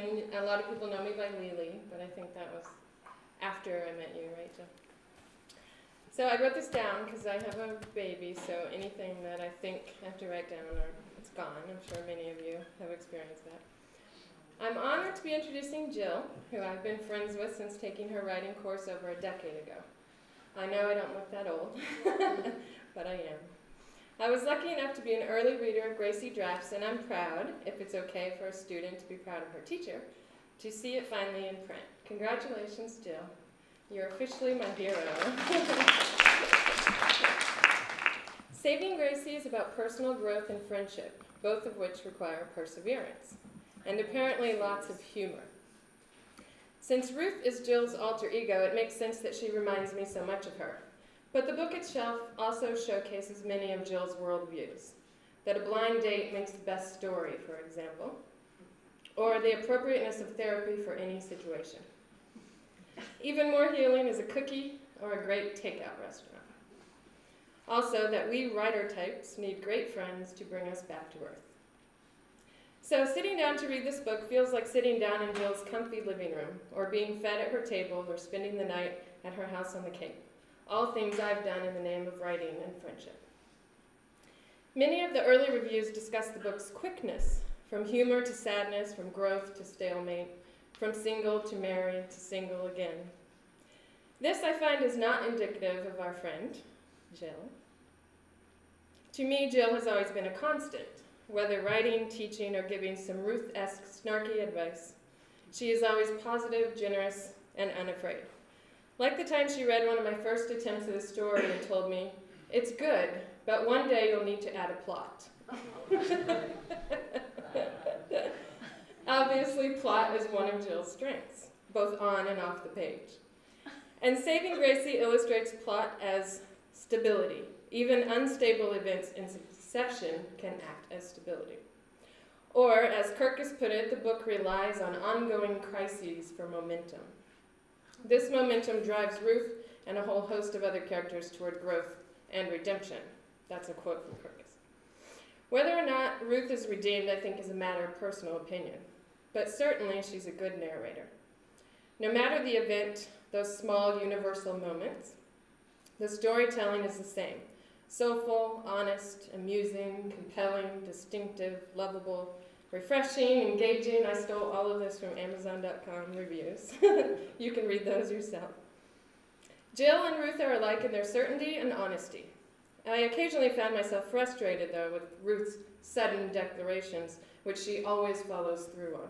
and a lot of people know me by Lily, but I think that was after I met you, right, Jill? So I wrote this down because I have a baby, so anything that I think I have to write down, it's gone. I'm sure many of you have experienced that. I'm honored to be introducing Jill, who I've been friends with since taking her writing course over a decade ago. I know I don't look that old, but I am. I was lucky enough to be an early reader of Gracie Drafts, and I'm proud, if it's okay for a student to be proud of her teacher, to see it finally in print. Congratulations, Jill. You're officially my hero. Saving Gracie is about personal growth and friendship, both of which require perseverance, and apparently lots of humor. Since Ruth is Jill's alter ego, it makes sense that she reminds me so much of her. But the book itself also showcases many of Jill's worldviews. That a blind date makes the best story, for example, or the appropriateness of therapy for any situation. Even more healing is a cookie or a great takeout restaurant. Also, that we writer types need great friends to bring us back to earth. So sitting down to read this book feels like sitting down in Jill's comfy living room, or being fed at her table, or spending the night at her house on the Cape. All things I've done in the name of writing and friendship. Many of the early reviews discuss the book's quickness, from humor to sadness, from growth to stalemate, from single to married to single again. This, I find, is not indicative of our friend, Jill. To me, Jill has always been a constant, whether writing, teaching, or giving some Ruth-esque snarky advice. She is always positive, generous, and unafraid. Like the time she read one of my first attempts at a story and told me, "It's good, but one day you'll need to add a plot." Obviously, plot is one of Jill's strengths, both on and off the page. And Saving Gracie illustrates plot as stability. Even unstable events in succession can act as stability. Or, as Kirkus put it, the book relies on ongoing crises for momentum. This momentum drives Ruth and a whole host of other characters toward growth and redemption. That's a quote from Kirkus. Whether or not Ruth is redeemed, I think, is a matter of personal opinion. But certainly, she's a good narrator. No matter the event, those small universal moments, the storytelling is the same. Soulful, honest, amusing, compelling, distinctive, lovable, refreshing, engaging. I stole all of this from Amazon.com reviews. You can read those yourself. Jill and Ruth are alike in their certainty and honesty. I occasionally found myself frustrated, though, with Ruth's sudden declarations, which she always follows through on.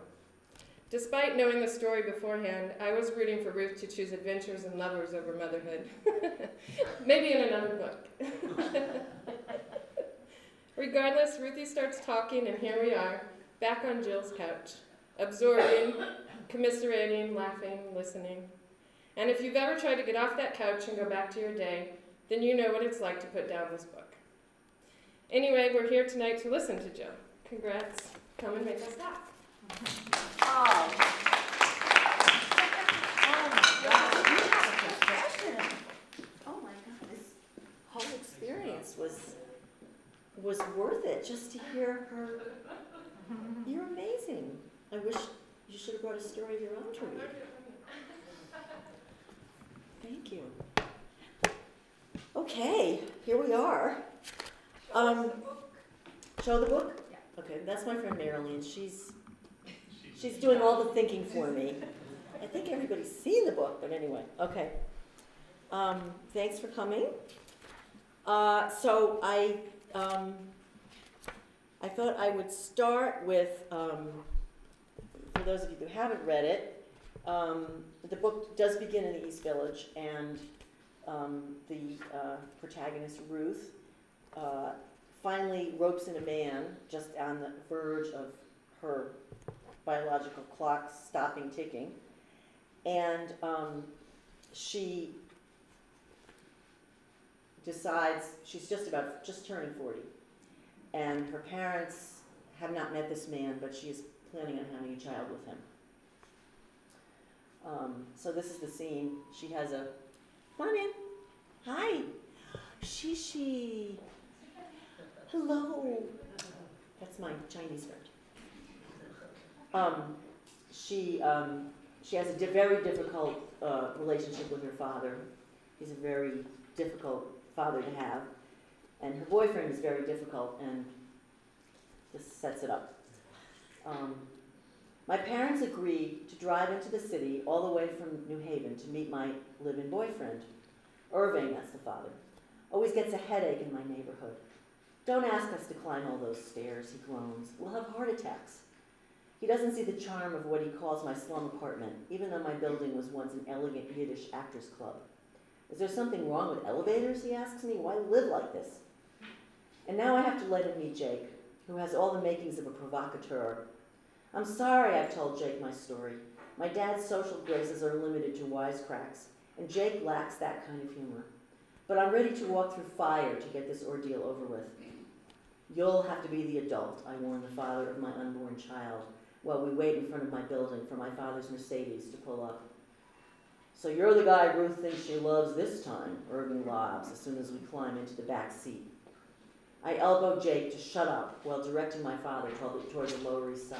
Despite knowing the story beforehand, I was rooting for Ruth to choose adventures and lovers over motherhood. Maybe in another book. Regardless, Ruthie starts talking, and here we are, back on Jill's couch, absorbing, commiserating, laughing, listening. And if you've ever tried to get off that couch and go back to your day, then you know what it's like to put down this book. Anyway, we're here tonight to listen to Jill. Congrats. Come and make us laugh. Oh. Oh my God, you have a confession. Oh my God, this whole experience was worth it just to hear her. You're amazing. I wish you should have brought a story of your own to read. Thank you. Okay, here we are. Show the book? Yeah. Okay, that's my friend Marilyn. She's doing all the thinking for me. I think everybody's seen the book, but anyway, okay. Thanks for coming. So I thought I would start with, for those of you who haven't read it, the book does begin in the East Village, and the protagonist, Ruth, finally ropes in a man just on the verge of her biological clock stopping ticking, and she decides she's just turning 40, and her parents have not met this man, but she is planning on having a child with him. So this is the scene. She has a, come on in, hi, Shishi, hello, that's my Chinese friend. she has a very difficult relationship with her father. He's a very difficult father to have. And her boyfriend is very difficult, and this sets it up. My parents agreed to drive into the city all the way from New Haven to meet my live-in boyfriend. Irving, that's the father, always gets a headache in my neighborhood. Don't ask us to climb all those stairs, he groans. We'll have heart attacks. He doesn't see the charm of what he calls my slum apartment, even though my building was once an elegant Yiddish actors club. Is there something wrong with elevators, he asks me? Why live like this? And now I have to let him meet Jake, who has all the makings of a provocateur. I'm sorry I've told Jake my story. My dad's social graces are limited to wisecracks, and Jake lacks that kind of humor. But I'm ready to walk through fire to get this ordeal over with. You'll have to be the adult, I warn the father of my unborn child, while we wait in front of my building for my father's Mercedes to pull up. So you're the guy Ruth thinks she loves this time, Irving lobs as soon as we climb into the back seat. I elbow Jake to shut up while directing my father toward the Lower East Side.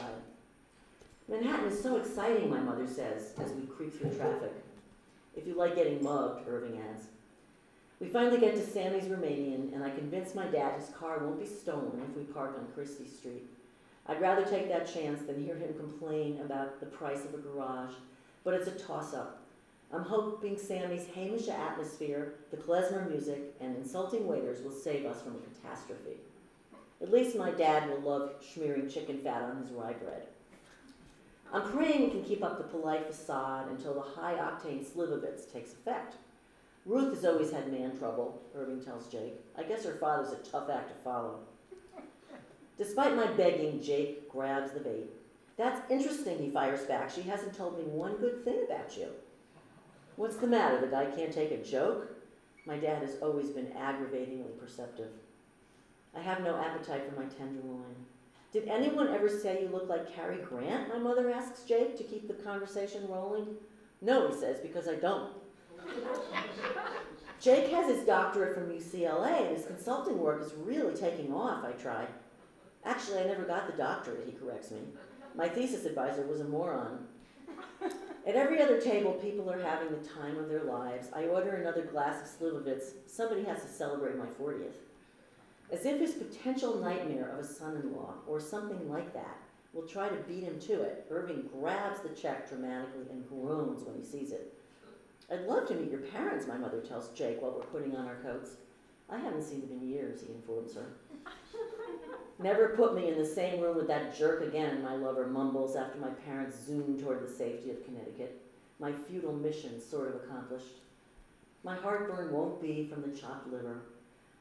Manhattan is so exciting, my mother says, as we creep through traffic. If you like getting mugged, Irving adds. We finally get to Sammy's Romanian, and I convince my dad his car won't be stolen if we park on Christie Street. I'd rather take that chance than hear him complain about the price of a garage, but it's a toss-up. I'm hoping Sammy's Hamish atmosphere, the klezmer music, and insulting waiters will save us from a catastrophe. At least my dad will love smearing chicken fat on his rye bread. I'm praying we can keep up the polite facade until the high-octane Slivovitz takes effect. Ruth has always had man trouble, Irving tells Jake. I guess her father's a tough act to follow. Despite my begging, Jake grabs the bait. That's interesting, he fires back. She hasn't told me one good thing about you. What's the matter? The guy can't take a joke? My dad has always been aggravatingly perceptive. I have no appetite for my tenderloin. Did anyone ever say you look like Cary Grant? My mother asks Jake to keep the conversation rolling. No, he says, because I don't. Jake has his doctorate from UCLA, and his consulting work is really taking off, I try. Actually, I never got the doctorate, he corrects me. My thesis advisor was a moron. At every other table, people are having the time of their lives. I order another glass of Slivovitz. Somebody has to celebrate my 40th. As if his potential nightmare of a son-in-law, or something like that, will try to beat him to it, Irving grabs the check dramatically and groans when he sees it. I'd love to meet your parents, my mother tells Jake while we're putting on our coats. I haven't seen them in years, he informs her. Never put me in the same room with that jerk again, my lover mumbles after my parents zoom toward the safety of Connecticut. My futile mission sort of accomplished. My heartburn won't be from the chopped liver,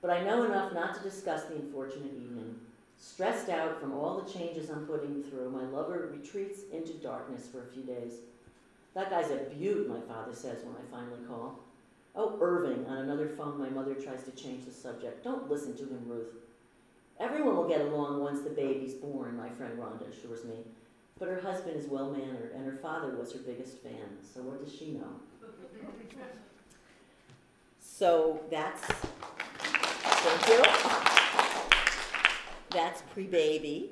but I know enough not to discuss the unfortunate evening. Stressed out from all the changes I'm putting through, my lover retreats into darkness for a few days. That guy's a beaut, my father says when I finally call. Oh, Irving, on another phone, my mother tries to change the subject. Don't listen to him, Ruth. Everyone will get along once the baby's born, my friend Rhonda assures me. But her husband is well-mannered, and her father was her biggest fan, so what does she know? So that's, thank you. That's pre-baby.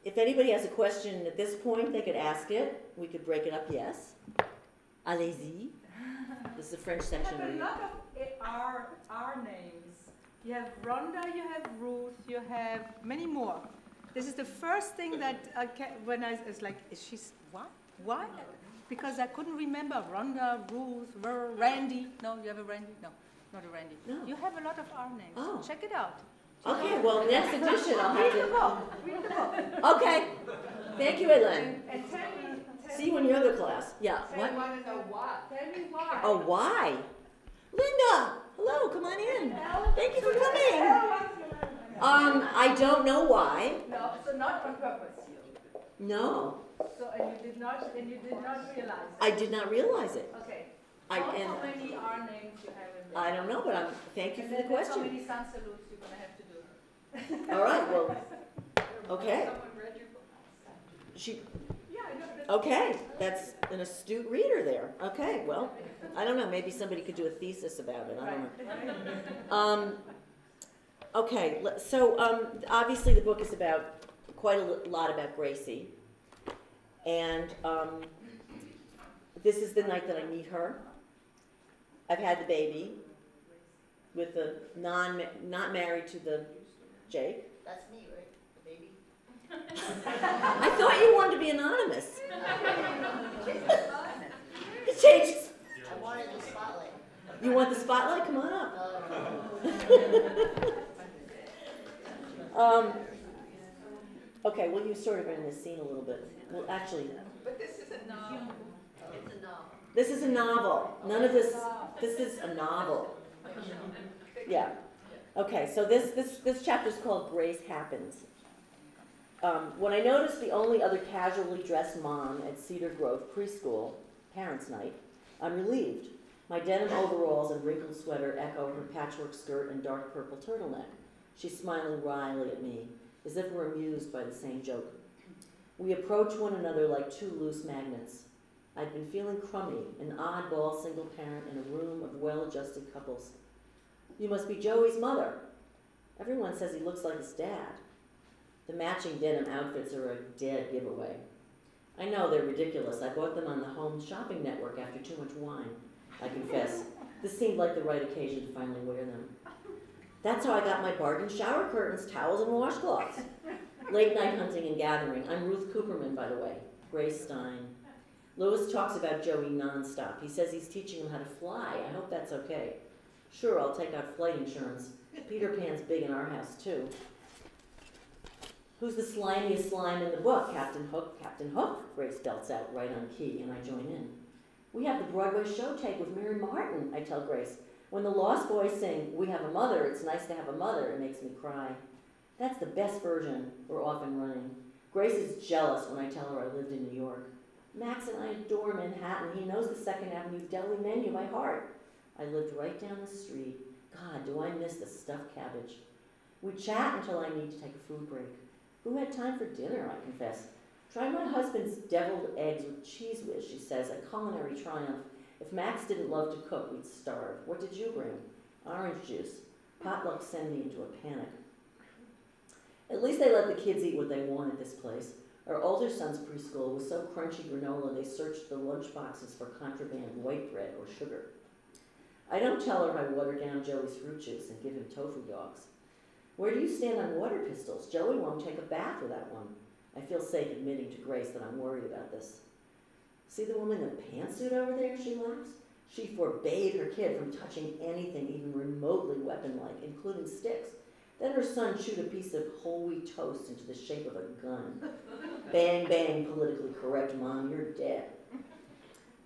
If anybody has a question at this point, they could ask it. We could break it up, yes. Allez-y. This is the French section. You have a lot of our names. You have Rhonda, you have Ruth, you have many more. This is the first thing that when I was like, is she, what? Why? Because I couldn't remember Rhonda, Ruth, Randy. No, you have a Randy? No, not a Randy. No. You have a lot of our names. Oh. Check it out. Okay, well, next edition I'll have Read the to... book. Read the book. Okay. Thank you, Elaine. And tell me. See you in your other class. Yeah. I want to know why. Tell me why. Oh, why? Linda, hello, come on in. Thank you for coming. I don't know why. No, so not on purpose. No, So and you did not realize it. I did not realize it. Okay. I- How and- many R names you have in there? I don't know, but thank you for the How question. many sun salutes you're gonna have to do? All right, well, okay. Someone read your book. She, Yeah, I know. okay, that's an astute reader there. Okay, well, I don't know, maybe somebody could do a thesis about it, I don't know. Okay, so obviously the book is about quite a lot about Gracie. And this is the night that I meet her. I've had the baby with the not married to the Jake. That's me, right? The baby? I thought you wanted to be anonymous. It changes. I wanted the spotlight. You want the spotlight? Come on up. Okay, well, you sort of are in this scene a little bit. Well, actually, But this is a novel. It's a novel. this is a novel. None of this. This is a novel. Yeah. Okay, so this chapter is called Grace Happens. When I noticed the only other casually dressed mom at Cedar Grove Preschool, Parents' Night, I'm relieved. My denim overalls and wrinkled sweater echo her patchwork skirt and dark purple turtleneck. She's smiling wryly at me, as if we're amused by the same joke. We approach one another like two loose magnets. I'd been feeling crummy, an oddball single parent in a room of well-adjusted couples. You must be Joey's mother. Everyone says he looks like his dad. The matching denim outfits are a dead giveaway. I know they're ridiculous. I bought them on the Home Shopping Network after too much wine. I confess, this seemed like the right occasion to finally wear them. That's how I got my bargain shower curtains, towels, and washcloths. Late night hunting and gathering. I'm Ruth Cooperman, by the way. Grace Stein. Lewis talks about Joey nonstop. He says he's teaching him how to fly. I hope that's okay. Sure, I'll take out flight insurance. Peter Pan's big in our house, too. Who's the slimiest slime in the book? Captain Hook, Captain Hook, Grace belts out right on key, and I join in. We have the Broadway show tape with Mary Martin, I tell Grace. When the Lost Boys sing, "We have a mother, it's nice to have a mother," it makes me cry. That's the best version we're often running. Grace is jealous when I tell her I lived in New York. Max and I adore Manhattan. He knows the 2nd Avenue deli menu by heart. I lived right down the street. God, do I miss the stuffed cabbage. We chat until I need to take a food break. Who had time for dinner, I confess. Try my husband's deviled eggs with cheese whiz, she says, a culinary triumph. If Max didn't love to cook, we'd starve. What did you bring? Orange juice. Potluck send me into a panic. At least they let the kids eat what they want at this place. Our older son's preschool was so crunchy granola they searched the lunch boxes for contraband white bread or sugar. I don't tell her I water down Joey's fruit juice and give him tofu dogs. Where do you stand on water pistols? Joey won't take a bath without one. I feel safe admitting to Grace that I'm worried about this. See the woman in the pantsuit over there, she laughs? She forbade her kid from touching anything even remotely weapon-like, including sticks. Then her son chewed a piece of whole wheat toast into the shape of a gun. Bang, bang, politically correct, Mom, you're dead.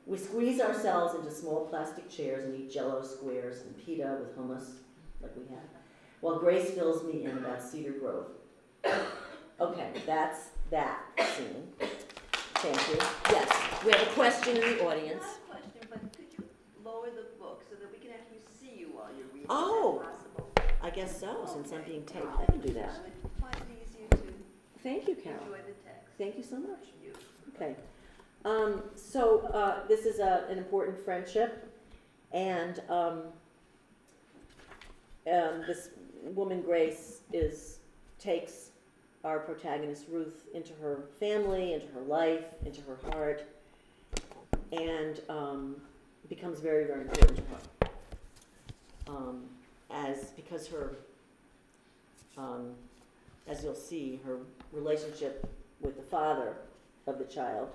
We squeeze ourselves into small plastic chairs and eat Jell-O squares and pita with hummus, like we had, while Grace fills me in about Cedar Grove. Okay, that's that scene. Thank you. Yes, we have a question in the audience. I have a question, but could you lower the book so that we can actually see you while you're reading? Oh. If that's possible? I guess so, since I'm being taped, I can Thank do you. that. I would find it easier to Thank you, Carol. enjoy the text. Thank you so much. Thank you. Okay. This is an important friendship, and this woman, Grace, takes our protagonist, Ruth, into her family, into her life, into her heart, and becomes very, very important to her. Because her, as you'll see, her relationship with the father of the child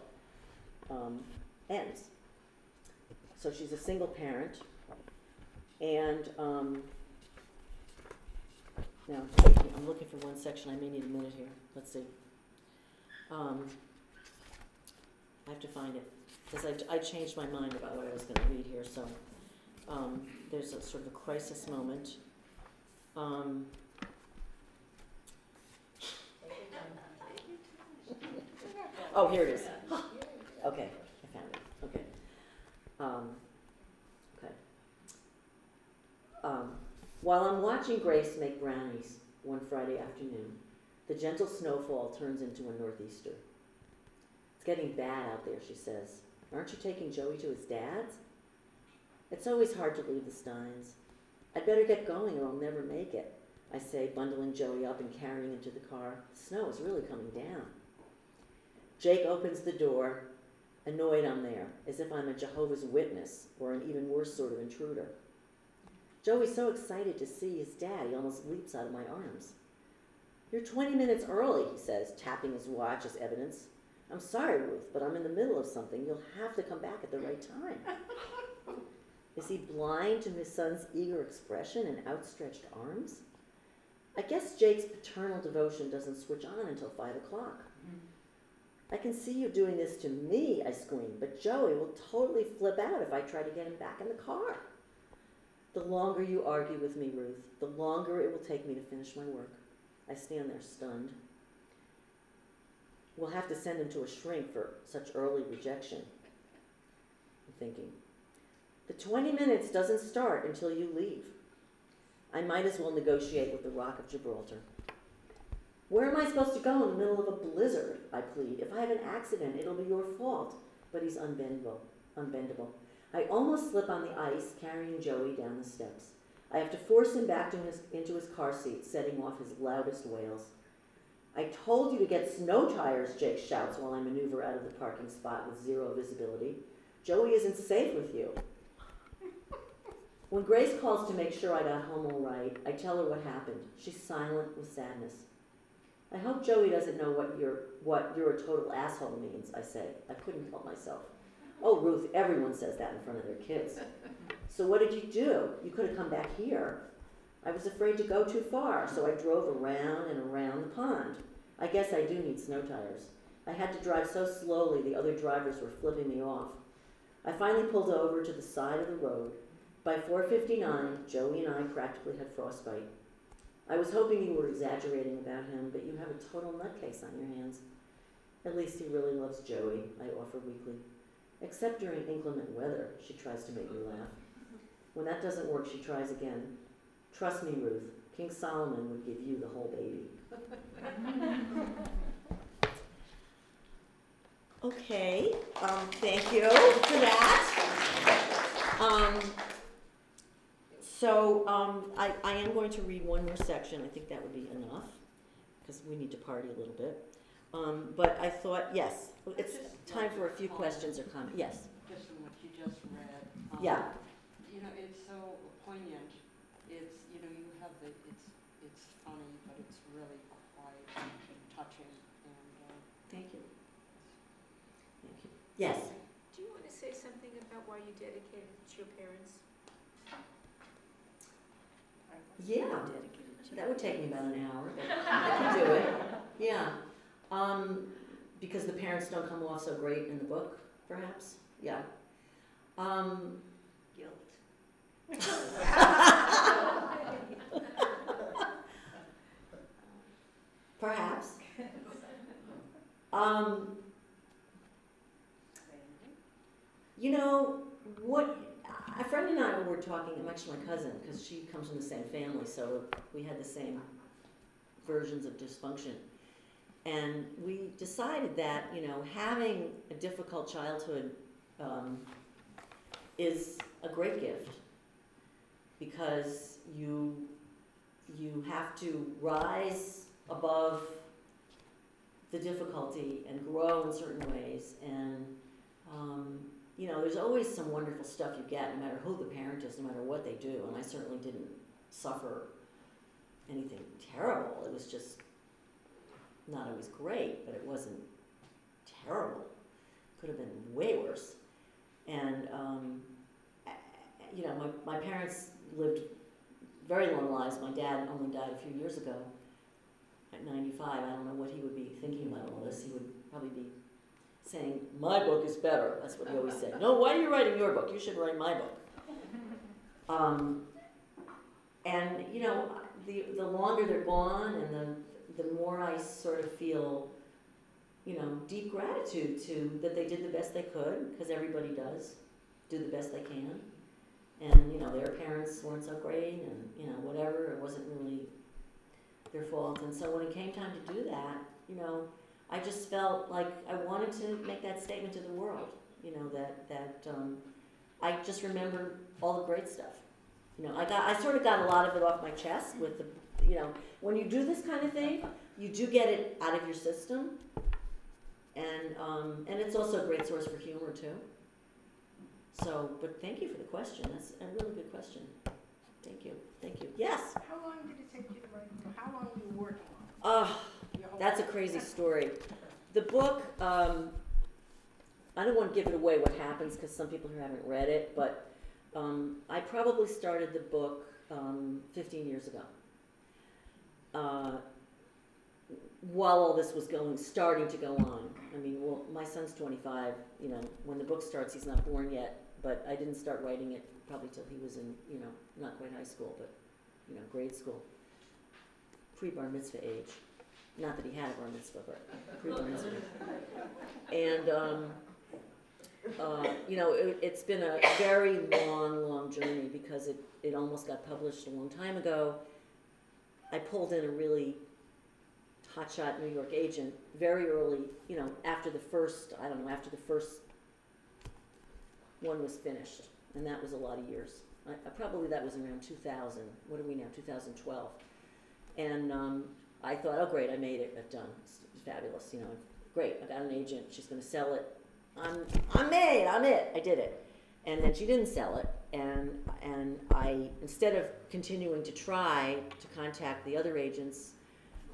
ends. So she's a single parent, and now I'm looking for one section. I may need a minute here. Let's see. I have to find it because I changed my mind about what I was going to read here. So there's a sort of a crisis moment. Oh, here it is. Okay, I found it. Okay. While I'm watching Grace make brownies one Friday afternoon, the gentle snowfall turns into a northeaster. It's getting bad out there, she says. Aren't you taking Joey to his dad's? It's always hard to leave the Steins. I'd better get going or I'll never make it. I say, bundling Joey up and carrying him to the car. The snow is really coming down. Jake opens the door, annoyed I'm there, as if I'm a Jehovah's Witness or an even worse sort of intruder. Joey's so excited to see his dad, he almost leaps out of my arms. You're 20 minutes early, he says, tapping his watch as evidence. I'm sorry, Ruth, but I'm in the middle of something. You'll have to come back at the right time. Is he blind to his son's eager expression and outstretched arms? I guess Jake's paternal devotion doesn't switch on until 5 o'clock. I can see you doing this to me, I scream, but Joey will totally flip out if I try to get him back in the car. The longer you argue with me, Ruth, the longer it will take me to finish my work. I stand there stunned. We'll have to send him to a shrink for such early rejection. I'm thinking, the 20 minutes doesn't start until you leave. I might as well negotiate with the Rock of Gibraltar. Where am I supposed to go in the middle of a blizzard? I plead. If I have an accident, it'll be your fault. But he's unbendable. I almost slip on the ice, carrying Joey down the steps. I have to force him back into his car seat, setting off his loudest wails. I told you to get snow tires, Jake shouts while I maneuver out of the parking spot with zero visibility. Joey isn't safe with you. When Grace calls to make sure I got home all right, I tell her what happened. She's silent with sadness. I hope Joey doesn't know what you're a total asshole means, I say. I couldn't help myself. Oh, Ruth, everyone says that in front of their kids. So what did you do? You could have come back here. I was afraid to go too far, so I drove around and around the pond. I guess I do need snow tires. I had to drive so slowly the other drivers were flipping me off. I finally pulled over to the side of the road. By 4:59, Joey and I practically had frostbite. I was hoping you were exaggerating about him, but you have a total nutcase on your hands. At least he really loves Joey, I offer weakly. Except during inclement weather, she tries to make me laugh. When that doesn't work, she tries again. Trust me, Ruth, King Solomon would give you the whole baby. Okay, thank you for that. I am going to read one more section. I think that would be enough, because we need to party a little bit. But I thought, yes, it's time for a few questions or comments. Yes? Just from what you just read. Yeah. You know, it's so poignant. It's, you know, you have the, it's funny, but it's really quite touching. And Thank you. Thank you. Yes? Do you want to say something about why you dedicated it to your parents? Yeah. That would take me about an hour, but I can do it. Yeah. Because the parents don't come off so great in the book, perhaps? Yeah. Guilt. Perhaps. You know, what, a friend and I were talking, I'm actually my cousin, because she comes from the same family, so we had the same versions of dysfunction. And we decided that, you know, having a difficult childhood is a great gift, because you have to rise above the difficulty and grow in certain ways. And, you know, there's always some wonderful stuff you get, no matter who the parent is, no matter what they do. And I certainly didn't suffer anything terrible. It was just not always great, but it wasn't terrible. Could have been way worse. And, you know, my parents lived very long lives. My dad only died a few years ago at 95. I don't know what he would be thinking about all this. He would probably be saying, my book is better. That's what he always said. No, why are you writing your book? You should write my book. And, you know, the longer they're gone and the more I sort of feel, you know, deep gratitude to that they did the best they could, because everybody does do the best they can. And, you know, their parents weren't so great and, you know, whatever, it wasn't really their fault. And so when it came time to do that, you know, I just felt like I wanted to make that statement to the world, you know, that I just remember all the great stuff. You know, I sort of got a lot of it off my chest with the, you know, when you do this kind of thing, you do get it out of your system, and it's also a great source for humor too. So, but thank you for the question. That's a really good question. Thank you. Thank you. Yes. How long did it take you to write? How long were you working on it? Your whole That's a life? crazy story. The book, I don't want to give it away what happens because some people here haven't read it, but I probably started the book 15 years ago. While all this was starting to go on. I mean, well, my son's 25, you know, when the book starts, he's not born yet, but I didn't start writing it probably till he was in, you know, not quite high school, but, you know, grade school. Pre-bar mitzvah age. Not that he had a bar mitzvah, but pre-bar mitzvah. And, you know, it's been a very long, long journey because it almost got published a long time ago. I pulled in a really hotshot New York agent very early, you know, after the first one was finished, and that was a lot of years. Probably that was around 2000. What are we now, 2012? And I thought, oh great, I made it, I've done, it's fabulous, you know, great, I got an agent, she's gonna sell it, I'm it, I did it. And then she didn't sell it, and I, instead of continuing to try to contact the other agents,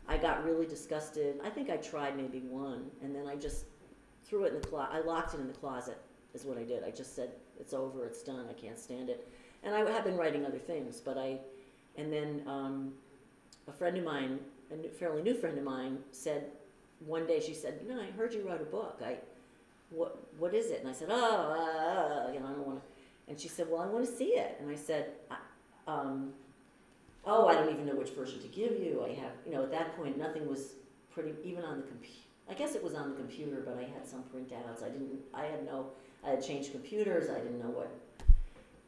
I got really disgusted. I think I tried maybe one, and then I just threw it in the closet. I locked it in the closet, is what I did. I just said, it's over, it's done, I can't stand it. And I have been writing other things, but and then a friend of mine, a fairly new friend of mine, said, one day she said, you know, I heard you wrote a book. What is it? And I said, you know, I don't want to. And she said, well, I want to see it. And I said, I don't even know which version to give you. I have, you know, at that point, nothing was even on the computer. I guess it was on the computer, but I had some printouts. I had changed computers. I didn't know what.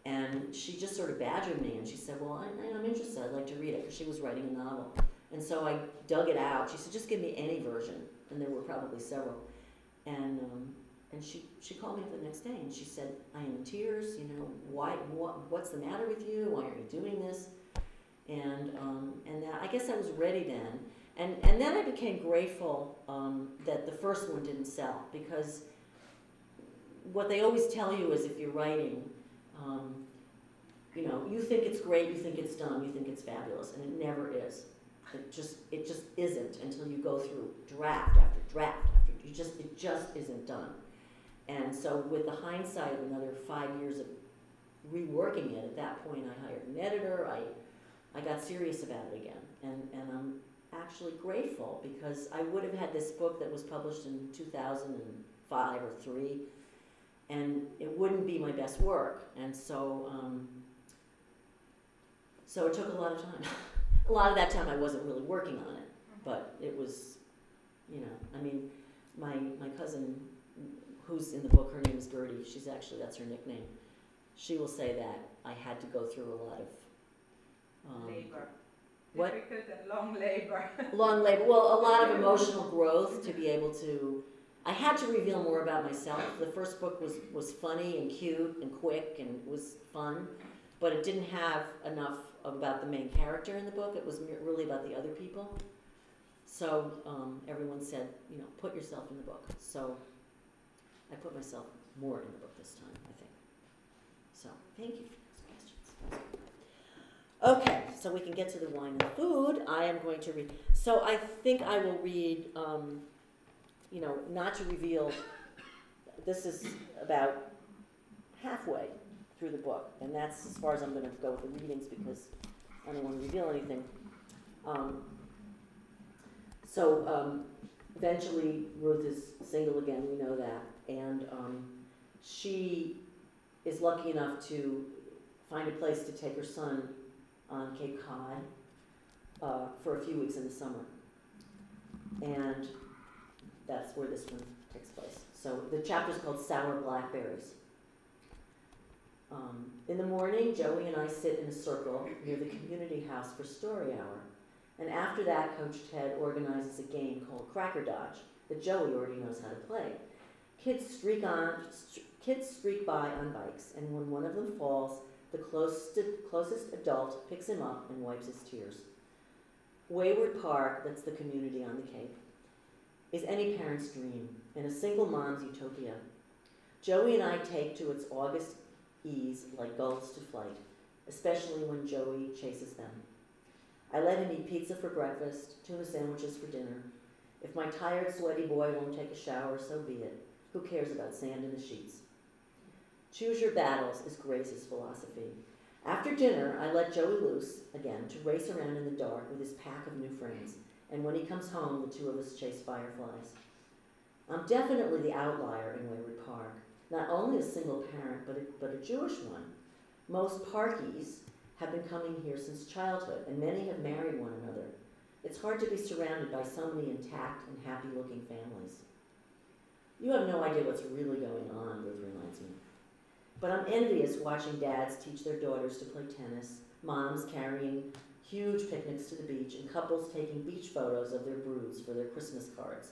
And she just sort of badgered me, and she said, well, I'm interested. I'd like to read it, because she was writing a novel. And so I dug it out. She said, just give me any version. And there were probably several. And she called me up the next day, and she said, I am in tears, you know, what's the matter with you? Why aren't you doing this? And I guess I was ready then. And then I became grateful that the first one didn't sell, because what they always tell you is if you're writing, you know, you think it's great, you think it's done, you think it's fabulous, and it never is. It just isn't until you go through draft after draft after, it just isn't done. And so with the hindsight of another 5 years of reworking it, at that point I hired an editor, I got serious about it again, and I'm actually grateful, because I would have had this book that was published in 2005 or 3, and it wouldn't be my best work, and so so it took a lot of time. A lot of that time I wasn't really working on it, but it was, you know, I mean, my cousin, who's in the book, her name is Gertie, that's her nickname, she will say that I had to go through a lot of Labor. What? Difficult and long labor. Long labor. Well, a lot of emotional growth to be able to. I had to reveal more about myself. The first book was funny and cute and quick and was fun, but it didn't have enough about the main character in the book. It was really about the other people. So everyone said, you know, put yourself in the book. So I put myself more in the book this time, I think. So thank you for those questions. Okay, so we can get to the wine and food. I am going to read. So I think I will read, you know, not to reveal. This is about halfway through the book, and that's as far as I'm going to go with the readings, because I don't want to reveal anything. Eventually Ruth is single again, we know that, and she is lucky enough to find a place to take her son on Cape Cod for a few weeks in the summer. And that's where this one takes place. So the chapter is called Sour Blackberries. In the morning, Joey and I sit in a circle near the community house for story hour. And after that, Coach Ted organizes a game called Cracker Dodge that Joey already knows how to play. Kids streak by on bikes, and when one of them falls, the closest adult picks him up and wipes his tears. Wayward Park, that's the community on the Cape, is any parent's dream and a single mom's utopia. Joey and I take to its August ease like gulls to flight, especially when Joey chases them. I let him eat pizza for breakfast, tuna sandwiches for dinner. If my tired, sweaty boy won't take a shower, so be it. Who cares about sand in the sheets? Choose your battles is Grace's philosophy. After dinner, I let Joey loose again to race around in the dark with his pack of new friends. And when he comes home, the two of us chase fireflies. I'm definitely the outlier in Wayward Park. Not only a single parent, but a Jewish one. Most Parkies have been coming here since childhood, and many have married one another. It's hard to be surrounded by so many intact and happy-looking families. You have no idea what's really going on, Ruth reminds me. But I'm envious watching dads teach their daughters to play tennis, moms carrying huge picnics to the beach, and couples taking beach photos of their broods for their Christmas cards.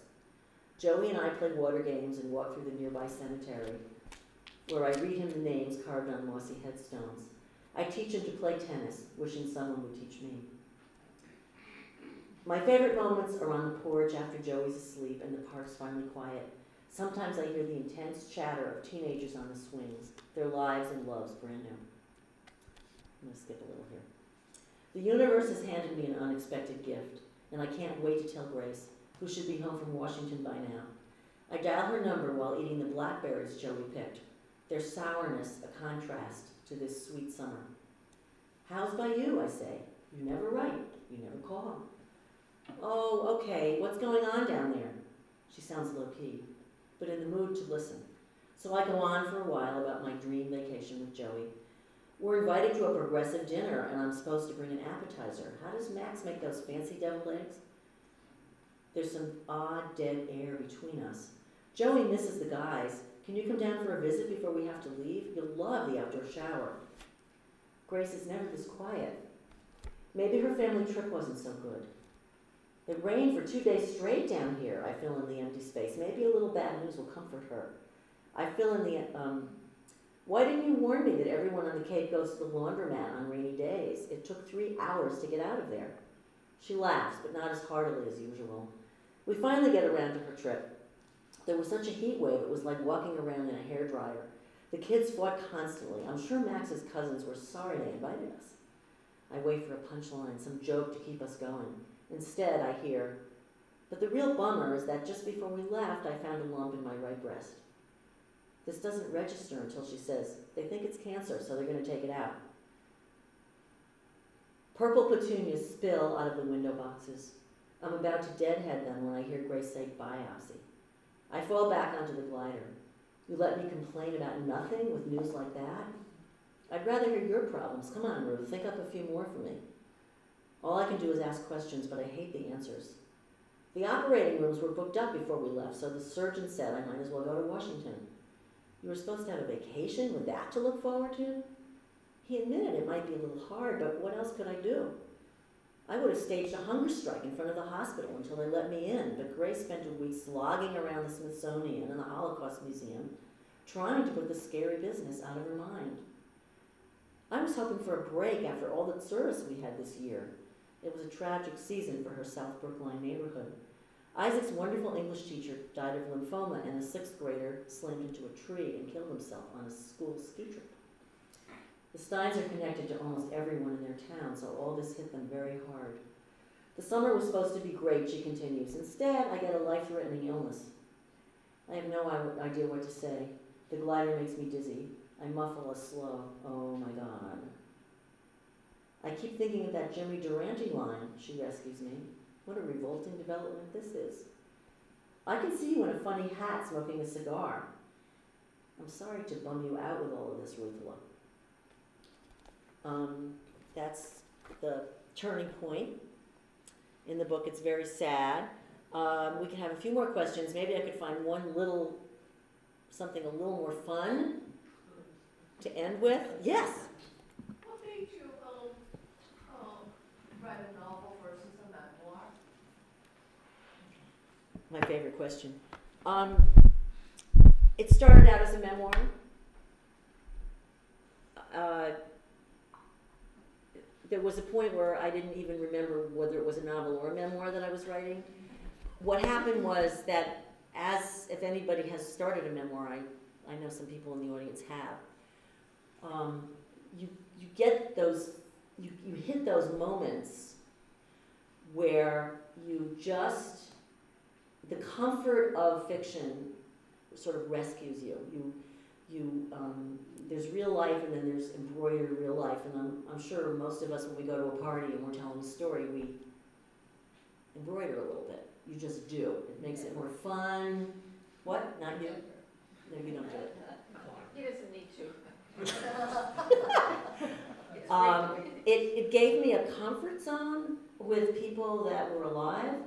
Joey and I play water games and walk through the nearby cemetery, where I read him the names carved on mossy headstones. I teach him to play tennis, wishing someone would teach me. My favorite moments are on the porch after Joey's asleep and the park's finally quiet. Sometimes I hear the intense chatter of teenagers on the swings, their lives and loves brand new. I'm going to skip a little here. The universe has handed me an unexpected gift, and I can't wait to tell Grace, who should be home from Washington by now. I dial her number while eating the blackberries Joey picked, their sourness a contrast to this sweet summer. How's by you, I say. You never write. You never call. Oh, okay. What's going on down there? She sounds low-key, but in the mood to listen. So I go on for a while about my dream vacation with Joey. We're invited to a progressive dinner, and I'm supposed to bring an appetizer. How does Max make those fancy deviled eggs? There's some odd dead air between us. Joey misses the guys. Can you come down for a visit before we have to leave? You'll love the outdoor shower. Grace is never this quiet. Maybe her family trip wasn't so good. It rained for 2 days straight down here. I fill in the empty space. Maybe a little bad news will comfort her. I fill in the, why didn't you warn me that everyone on the Cape goes to the laundromat on rainy days? It took 3 hours to get out of there. She laughs, but not as heartily as usual. We finally get around to her trip. There was such a heat wave, it was like walking around in a hairdryer. The kids fought constantly. I'm sure Max's cousins were sorry they invited us. I wait for a punchline, some joke to keep us going. Instead, I hear, but the real bummer is that just before we left, I found a lump in my right breast. This doesn't register until she says, they think it's cancer, so they're going to take it out. Purple petunias spill out of the window boxes. I'm about to deadhead them when I hear Grace say biopsy. I fall back onto the glider. You let me complain about nothing with news like that? I'd rather hear your problems. Come on, Ruth, think up a few more for me. All I can do is ask questions, but I hate the answers. The operating rooms were booked up before we left, so the surgeon said I might as well go to Washington. You were supposed to have a vacation with that to look forward to? He admitted it might be a little hard, but what else could I do? I would have staged a hunger strike in front of the hospital until they let me in, but Grace spent a week slogging around the Smithsonian and the Holocaust Museum, trying to put the scary business out of her mind. I was hoping for a break after all the service we had this year. It was a tragic season for her South Brookline neighborhood. Isaac's wonderful English teacher died of lymphoma, and a 6th grader slammed into a tree and killed himself on a school ski trip. The Steins are connected to almost everyone in their town, so all this hit them very hard. The summer was supposed to be great, she continues. Instead, I get a life-threatening illness. I have no idea what to say. The glider makes me dizzy. I muffle a slow, oh my God. I keep thinking of that Jimmy Durante line, she rescues me. What a revolting development this is. I can see you in a funny hat smoking a cigar. I'm sorry to bum you out with all of this, Ruthula. That's the turning point in the book. It's very sad. We can have a few more questions. Maybe I could find something a little more fun to end with. Yes? What made you write a novel versus a memoir? My favorite question. It started out as a memoir. there was a point where I didn't even remember whether it was a novel or a memoir that I was writing. What happened was that, as if anybody has started a memoir, I know some people in the audience have, you get those, you hit those moments where you just, the comfort of fiction sort of rescues you. There's real life and then there's embroidered real life, and I'm sure most of us, when we go to a party and we're telling a story, we embroider a little bit. You just do. It makes it more fun. What? Not you? No, you don't do it. He doesn't need to. It gave me a comfort zone with people that were alive.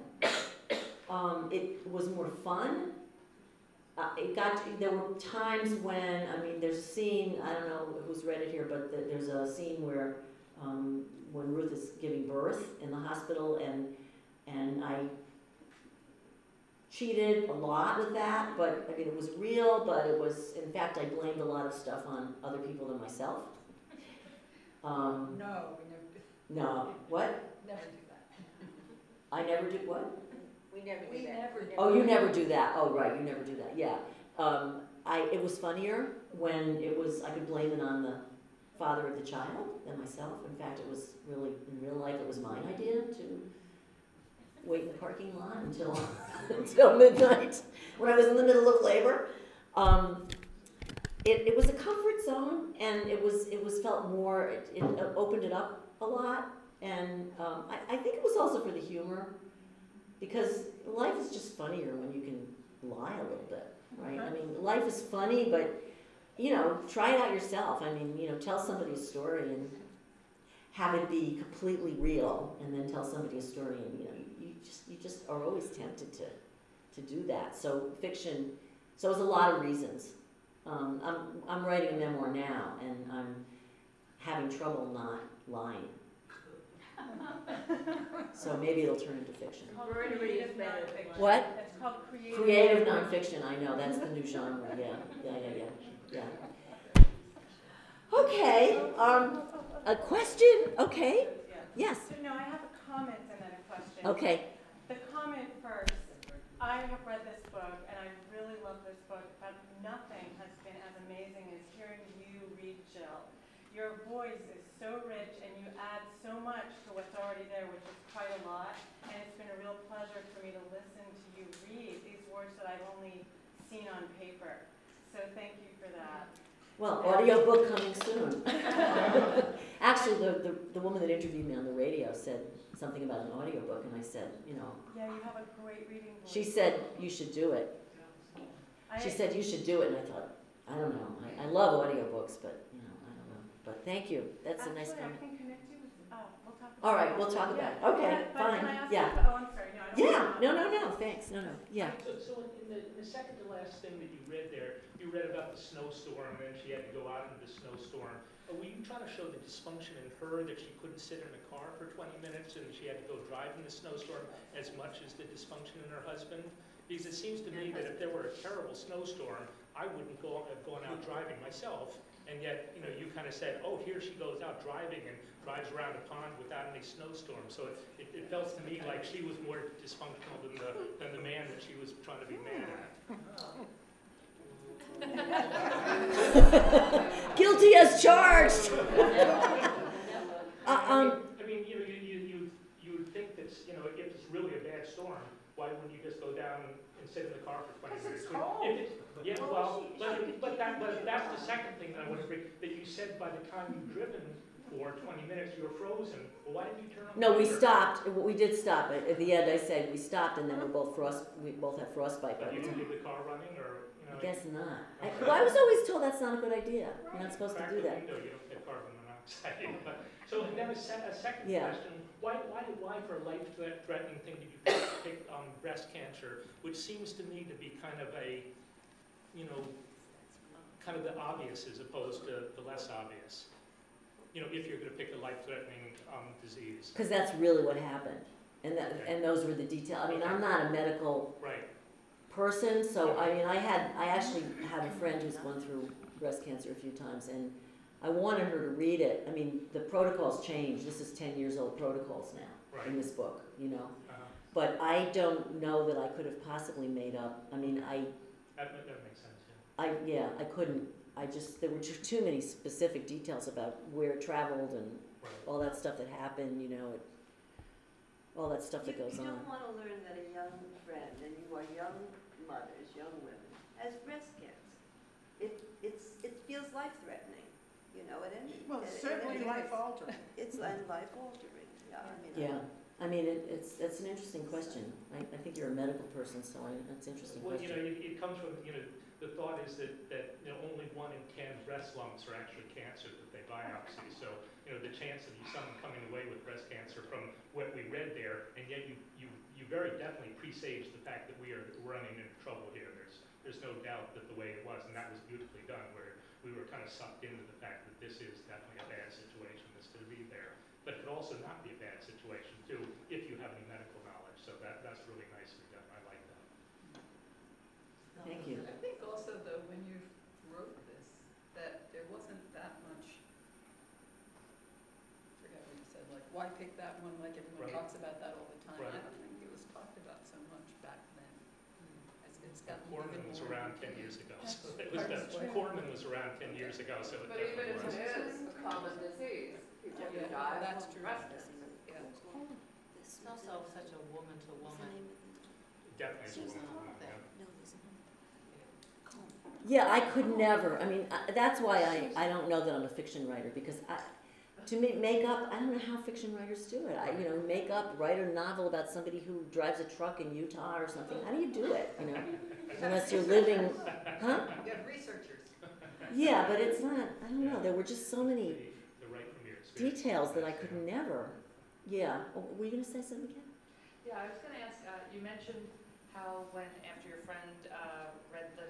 It was more fun. There were times when, I mean, there's a scene, I don't know who's read it here, but there's a scene where when Ruth is giving birth in the hospital, and I cheated a lot with that, but I mean, it was real, but it was, in fact, I blamed a lot of stuff on other people than myself. No, we never do. No, what? Never do that. I never did what? We never do We that. never do Oh, you never do that. Oh, right, you never do that. Yeah. It was funnier when it was, I could blame it on the father of the child than myself. In fact, it was really, in real life, it was my idea to wait in the parking lot until until midnight when I was in the middle of labor. It was a comfort zone, and it was felt more. It opened it up a lot, and I think it was also for the humor, because life is just funnier when you can lie a little bit, right? I mean, life is funny, but try it out yourself. I mean, tell somebody a story and have it be completely real, and then tell somebody a story, and you just are always tempted to do that. So fiction. So it's a lot of reasons. I'm writing a memoir now, and I'm having trouble not lying. So maybe it'll turn into fiction. Embroidery is better. What? It's called creative. Creative nonfiction. I know, that's the new genre. Yeah. Okay. A question? Okay. Yes. No, I have a comment and then a question. Okay. The comment first. I have read this book, and I really love this book, but nothing has been as amazing as hearing you read, Jill. Your voice is so rich, and you add so much to what's already there, which is quite a lot, and it's been a real pleasure for me to listen to you read these words that I've only seen on paper. So thank you for that. Well, audiobook coming soon. Actually, the woman that interviewed me on the radio said something about an audiobook, and I said, Yeah, you have a great reading voice. she said, you should do it. She said, you should do it, and I thought, I don't know. I love audiobooks, but, I don't know. But thank you. That's a nice comment. I can connect you with, we'll talk about All right, that. we'll talk about it. Yeah. Okay, But fine. can I ask Yeah. you, oh, I'm sorry, no, I don't Yeah, no, thanks. No, yeah. So in the second to last thing that you read there, you read about the snowstorm, and then she had to go out into the snowstorm. Were you trying to show the dysfunction in her, that she couldn't sit in a car for 20 minutes and she had to go drive in the snowstorm, as much as the dysfunction in her husband? Because it seems to me that if there were a terrible snowstorm, I wouldn't have gone out driving myself. And yet, you kind of said, oh, here she goes out driving and drives around a pond without any snowstorm. So it felt to me like she was more dysfunctional than the man that she was trying to be mad at. Guilty as charged. I mean, you would think that, if it's really a bad storm, why wouldn't you just go down and sit in the car for 20 minutes? Because it's cold. But that's the second thing that I want to bring, that you said by the time you've driven for 20 minutes, you were frozen. Well, why didn't you turn on the No, we heater? stopped. We did stop. At the end, I said we stopped, and then we both had frostbite. But you didn't leave the car running, or, I guess not. I was always told that's not a good idea. You're not supposed to do that. Crack the window, you don't get carbon monoxide. So then a second Yeah. question, why for a life-threatening thing did you pick breast cancer, which seems to me to be kind of a, kind of the obvious as opposed to the less obvious? If you're going to pick a life-threatening disease. Because that's really what happened, and those were the details. I mean, I'm not a medical person, so I mean, I actually have a friend who's gone through breast cancer a few times, and I wanted her to read it. I mean, the protocols changed. This is 10 years old protocols now in Right. this book, you know. Uh-huh. But I don't know that I could have possibly made up. I mean, That makes sense, yeah. I couldn't. There were too many specific details about where it traveled and Right. all that stuff that happened, you know, all that stuff that goes You on. don't want to learn that a young friend, and you are young mothers, young women, has breast cancer. It feels life-threatening, you know, at any. Well, at certainly any life risk. altering. It's life-altering, yeah, I mean. Yeah, I mean, it's an interesting question. I think you're a medical person, so it's an interesting Well, you question. know, it comes from, you know, the thought is that you know, only 1 in 10 breast lumps are actually cancer that they biopsy. So, you know, the chance of someone coming away with breast cancer from what we read there, and yet you very definitely presaged the fact that we are running into trouble here. There's no doubt that the way it was, and that was beautifully done, where we were kind of sucked into the fact that this is definitely a bad situation that's going to be there. But it could also not be a bad situation, too, if you have any medical knowledge. So that's really nicely done. I like that. Thank you. I think also, though, when you wrote this, that there wasn't that much, I forget what you said, like, why pick that one, like everyone Right. talks about that all the time. Right. I don't think it was talked about so much back then. It's gotten Corman even was more. around 10 years ago. So it Pardon? was Corman was around 10 years ago, so it But even definitely if was. it is a common disease, people Yeah, can die that's from true. breast cancer. Yeah. It's also such a woman-to-woman. Definitely is a Susan woman. Hoffman. Yeah. Yeah, I could never. I mean, that's why I don't know that I'm a fiction writer, because to make up, I don't know how fiction writers do it. Make up, write a novel about somebody who drives a truck in Utah or something. How do you do it? You know, unless you're living, huh? You have researchers. Yeah, but it's not. I don't know. There were just so many The right from your experience. details that I could never. Yeah. Oh, were you gonna say something again? Yeah, I was going to ask, you mentioned how after your friend read the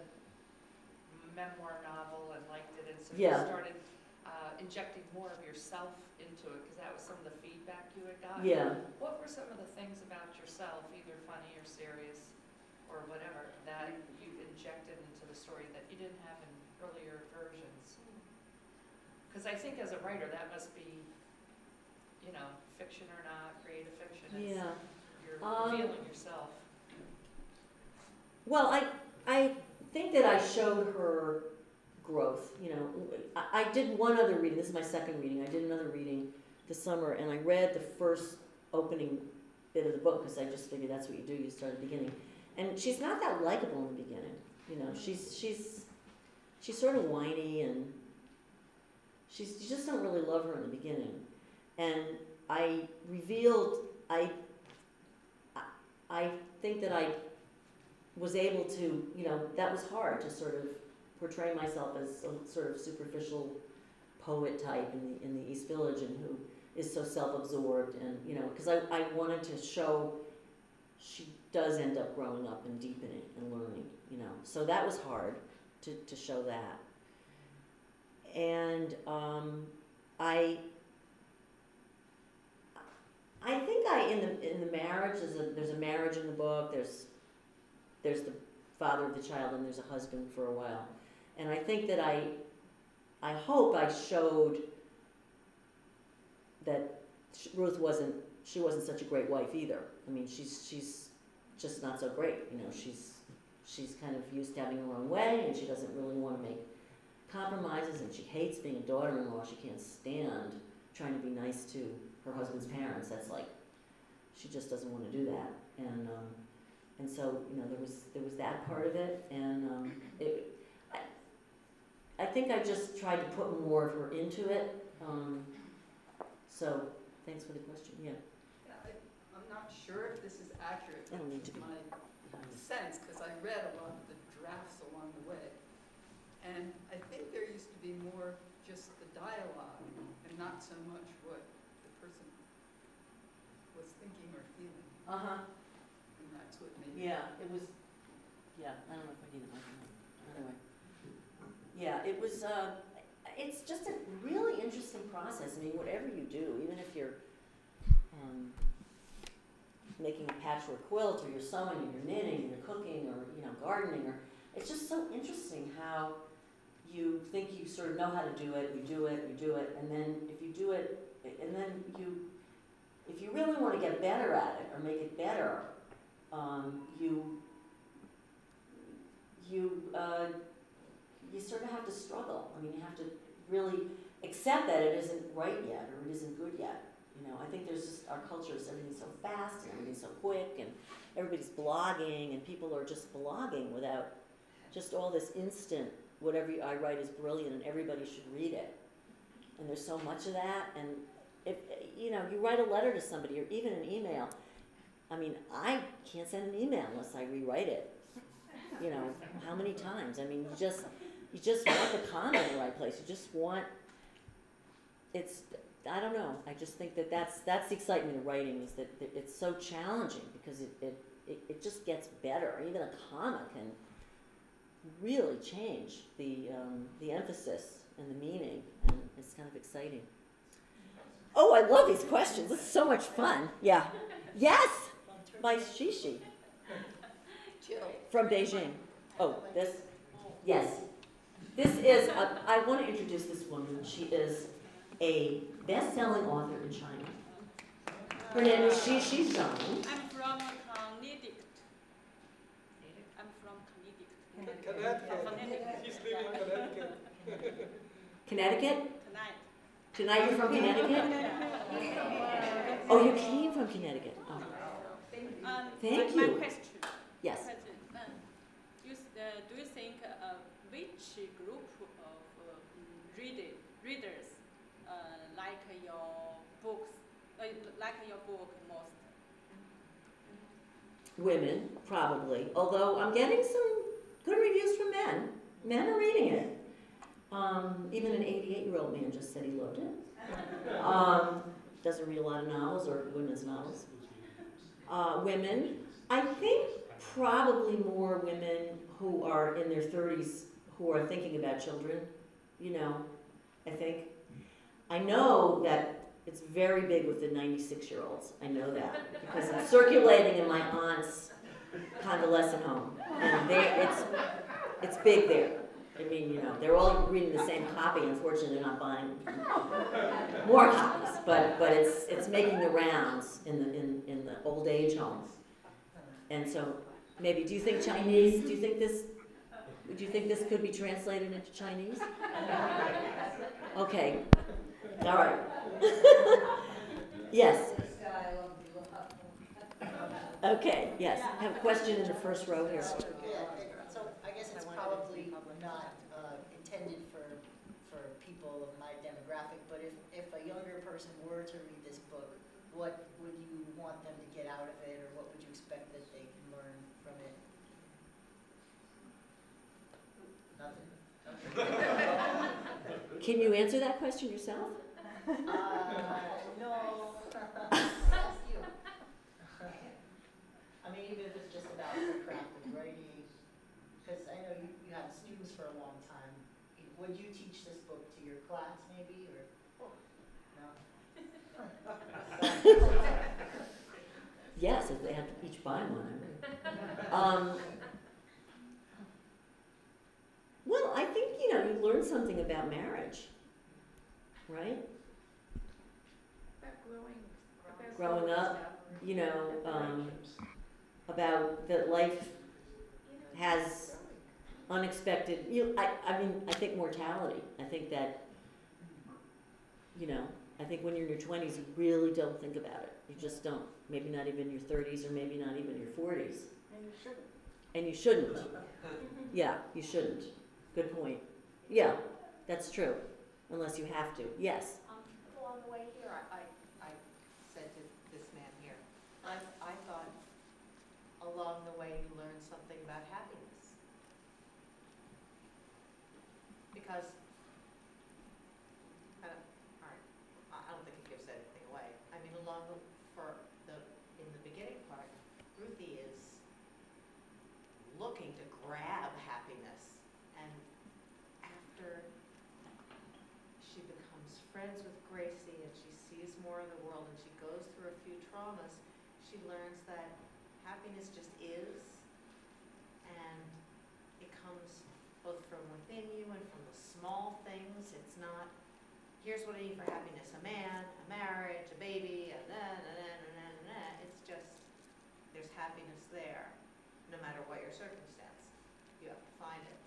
memoir novel and liked it, and so you Yeah. started injecting more of yourself into it, because that was some of the feedback you had gotten. Yeah. What were some of the things about yourself, either funny or serious or whatever, that you injected into the story that you didn't have in earlier versions? Because I think as a writer, that must be, you know, fiction or not, creative fiction. Yeah. You're Um, feeling yourself. Well, I think that I showed her growth. You know, I did one other reading. This is my second reading. I did another reading this summer, and I read the first opening bit of the book because I just figured that's what you do. You start at the beginning, and she's not that likable in the beginning. You know, she's sort of whiny, and you just don't really love her in the beginning. And I revealed I think that I was able to, you know, that was hard to sort of portray myself as a sort of superficial poet type in the East Village, and who is so self-absorbed, and, you know, because I wanted to show she does end up growing up and deepening and learning, you know. So that was hard to show that. And I think in the marriage, there's a marriage in the book. There's the father of the child, and there's a husband for a while. And I think that I hope I showed that Ruth wasn't such a great wife either. I mean, she's just not so great. You know, she's kind of used to having her own way, and she doesn't really want to make compromises, and she hates being a daughter-in-law. She can't stand trying to be nice to her husband's parents. That's like, she just doesn't want to do that. And so, you know, there was that part of it, and I think I just tried to put more of her into it. So, thanks for the question. Yeah. I'm not sure if this is accurate. I don't need to be. My sense, because I read a lot of the drafts along the way, and I think there used to be more just the dialogue and not so much what the person was thinking or feeling. And that's what made Yeah, it was. Yeah, I don't know if I need it. Anyway. Yeah, it was. It's just a really interesting process. I mean, whatever you do, even if you're making a patchwork quilt, or you're sewing, or you're knitting, or you're cooking, or, you know, gardening, or it's just so interesting how you think you sort of know how to do it, you do it, and then if you do it, and then if you really want to get better at it or make it better, you sort of have to struggle. I mean, you have to really accept that it isn't right yet or it isn't good yet. You know, I think there's just, our culture is everything's so fast and everything's so quick and everybody's blogging and people are just blogging without just all this instant, whatever I write is brilliant and everybody should read it. And there's so much of that, and if, you know, you write a letter to somebody or even an email, I mean, I can't send an email unless I rewrite it. You know, how many times? I mean, you just want the comma in the right place. You just want, I don't know. I just think that's the excitement of writing, is that it's so challenging because it just gets better. Even a comma can really change the emphasis and the meaning, and it's kind of exciting. Oh, I love these questions. This is so much fun. Yeah. Yes, by Shishi. From Beijing. Oh, this? Yes. This is, I want to introduce this woman. She is a best-selling author in China. Her name is Shishi Zhang. I'm from Connecticut. I'm from Connecticut. Connecticut. She's living in Connecticut. Connecticut? Tonight. Tonight you're from Connecticut? Oh, you came from Connecticut. Oh. Thank you. My question. Yes. Do you think which group of readers like your books, like your book most? Women, probably. Although I'm getting some good reviews from men. Men are reading it. Even an 88-year-old man just said he loved it. Doesn't read a lot of novels or women's novels. Women, I think probably more women who are in their 30s who are thinking about children, you know, I think. I know that it's very big with the 96-year-olds. I know that because it's circulating in my aunt's convalescent home, and it's big there. I mean, you know, they're all reading the same copy. Unfortunately, they're not buying more copies, but it's making the rounds in the old age homes. And so, maybe, do you think Chinese? Do you think this could be translated into Chinese? Okay. All right. Yes. Okay. Yes. I have a question in the first row here. So I guess it's probably not intended for people of my demographic, but if a younger person were to read this book, what would you want them to get out of it, or what would you expect that they can learn from it? Nothing? Can you answer that question yourself? No. Ask you. I mean, even if it's just about the craft of writing, because I know you had students for a long time. Would you teach this book to your class, maybe, or no? Yes, if they had to each buy one. Well, I think, you know, you learn something about marriage, right? About growing up, you know, about that life has unexpected, I mean, I think mortality. I think that, you know, I think when you're in your 20s, you really don't think about it. You just don't. Maybe not even your 30s, or maybe not even your 40s. And you shouldn't. And you shouldn't. Yeah, you shouldn't. Good point. Yeah, that's true. Unless you have to. Yes. Along the way here, I said to this man here, I thought along the way you learned something about happiness. Because, all right, I don't think it gives anything away. I mean, in the beginning part, Ruthie is looking to grab happiness, and after she becomes friends with Gracie and she sees more of the world and she goes through a few traumas, she learns that happiness just is, and it comes both from within you and from the things. It's not, here's what I need for happiness, a man, a marriage, a baby, a da. It's just, there's happiness there, no matter what your circumstance. You have to find it.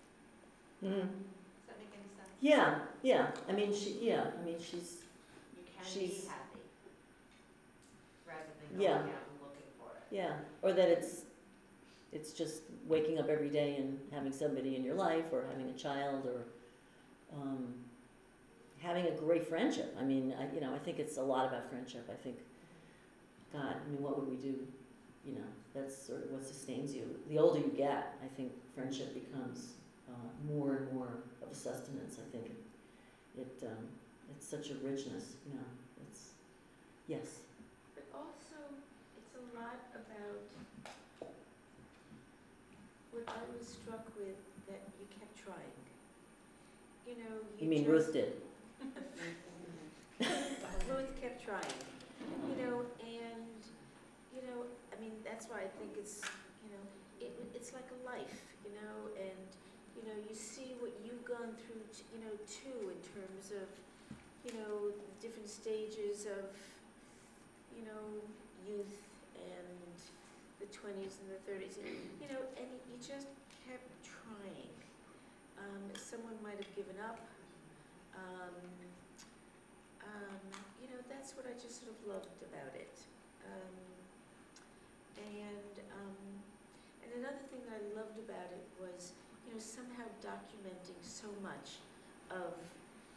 Mm-hmm. Does that make any sense? Yeah, yeah. I mean, she's. You can She's- be happy, rather than Yeah. going out and looking for it. Yeah, or that it's just waking up every day and having somebody in your life, or having a child, or having a great friendship. I mean, I think it's a lot about friendship. I think, God, I mean, what would we do? You know, that's sort of what sustains you. The older you get, I think friendship becomes more and more of a sustenance. I think it's such a richness. You know, yes. But also, it's a lot about what I was struck with, that you kept trying. You know, You mean Ruth did? Ruth kept trying, you know, and, you know, I mean, that's why I think it's, you know, it's like a life, you know, and, you know, you see what you've gone through, you know, too, in terms of, you know, the different stages of, you know, youth and the 20s and the 30s, you know, and you just kept trying. Someone might have given up. You know, that's what I just sort of loved about it. And another thing that I loved about it was, you know, somehow documenting so much of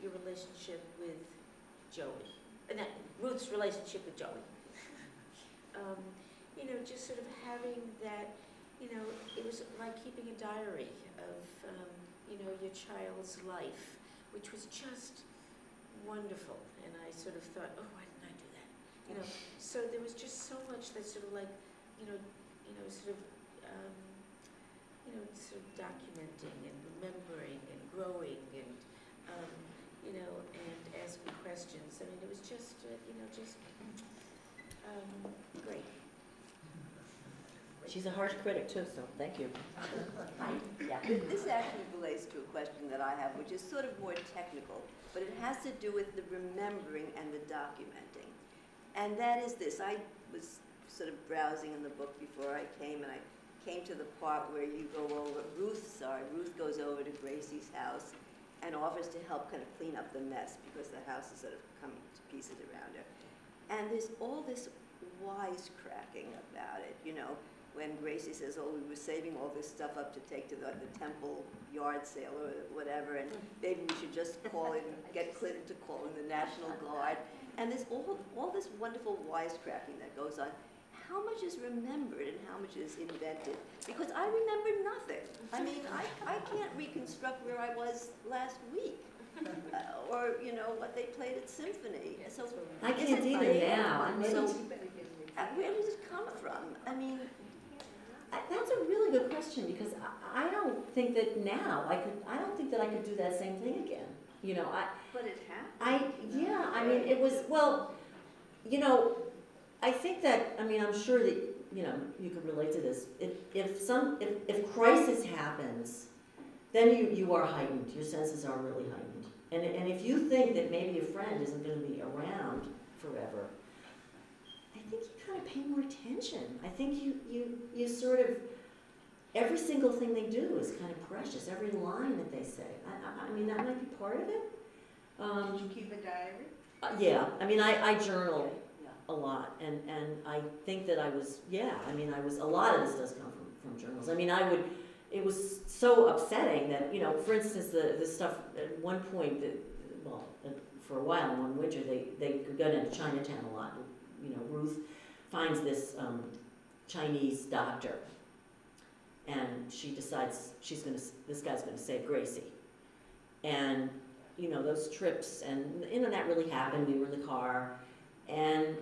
your relationship with Joey, Ruth's relationship with Joey. You know, just sort of having that, you know, it was like keeping a diary of, you know, your child's life, which was just wonderful. And I sort of thought, oh, why didn't I do that? You know, so there was just so much that sort of like, you know, sort of, you know, sort of documenting and remembering and growing and, you know, and asking questions. I mean, it was just, you know, just great. She's a harsh critic too, so thank you. Yeah. This actually relates to a question that I have, which is sort of more technical, but it has to do with the remembering and the documenting. And that is this. I was sort of browsing in the book before I came, and I came to the part where you go over, Ruth goes over to Gracie's house and offers to help kind of clean up the mess because the house is sort of coming to pieces around her. And there's all this wisecracking about it, you know, when Gracie says, oh, we were saving all this stuff up to take to the temple yard sale or whatever, and maybe we should just call in, get Clinton to call in the National Guard. And there's all this wonderful wisecracking that goes on. How much is remembered and how much is invented? Because I remember nothing. I mean, I can't reconstruct where I was last week. Or, you know, what they played at symphony. So I can't either now. So, where does it come from? I mean, that's a really good question, because I don't think that now I don't think that I could do that same thing again. You know, but it happened. Yeah, I mean, it was, well, you know, I think that, I mean, I'm sure that, you know, you could relate to this. If crisis happens, then you are heightened. Your senses are really heightened. And if you think that maybe a friend isn't going to be around forever, I think you kind of pay more attention. I think you sort of, every single thing they do is kind of precious. Every line that they say. I mean, that might be part of it. Did you keep a diary? Yeah, I mean, I journal a lot, and I think that I was, a lot of this does come from journals. I mean, it was so upsetting that, you know, for instance, the stuff at one point, for a while in one winter, they could go into Chinatown a lot. You know, Ruth finds this Chinese doctor, and she decides this guy's gonna save Gracie. And, you know, those trips, and, you know, that really happened. We were in the car, and